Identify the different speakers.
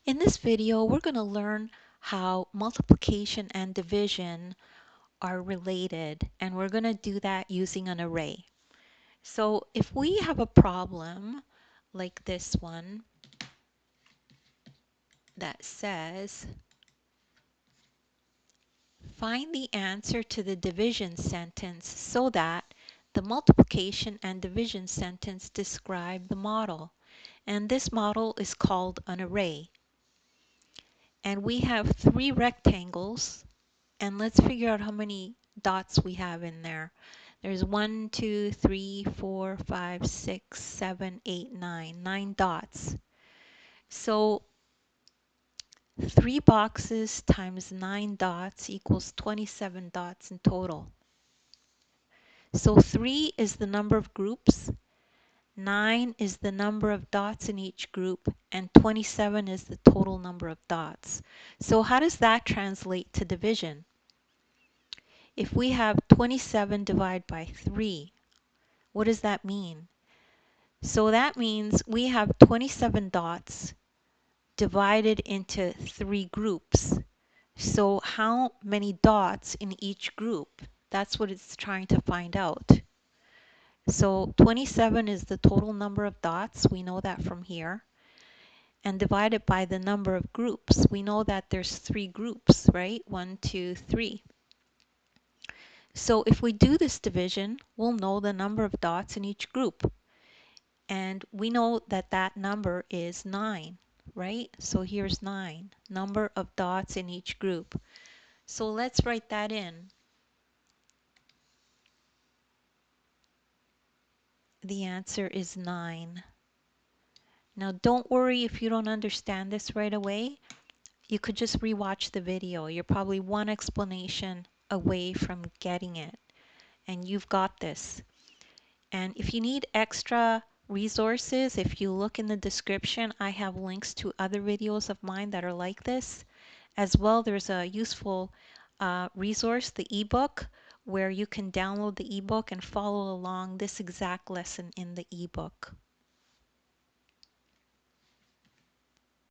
Speaker 1: In this video, we're going to learn how multiplication and division are related, and we're going to do that using an array. So if we have a problem like this one that says, find the answer to the division sentence so that the multiplication and division sentence describe the model. And this model is called an array. And we have three rectangles. And let's figure out how many dots we have in there. There's 1, 2, 3, 4, 5, 6, 7, 8, 9. 9 dots. So 3 boxes times 9 dots equals 27 dots in total. So 3 is the number of groups, 9 is the number of dots in each group, and 27 is the total number of dots. So how does that translate to division? If we have 27 divided by 3, what does that mean? So that means we have 27 dots divided into 3 groups. So how many dots in each group? That's what it's trying to find out. So 27 is the total number of dots. We know that from here. And divided by the number of groups. We know that there's 3 groups, right? 1, 2, 3. So if we do this division, we'll know the number of dots in each group. And we know that that number is 9, right? So here's 9, number of dots in each group. So let's write that in. The answer is 9. Now don't worry if you don't understand this right away. You could just rewatch the video. You're probably one explanation away from getting it. And you've got this. And if you need extra resources, if you look in the description, I have links to other videos of mine that are like this. As well, there's a useful resource, the ebook, where you can download the ebook and follow along this exact lesson in the ebook.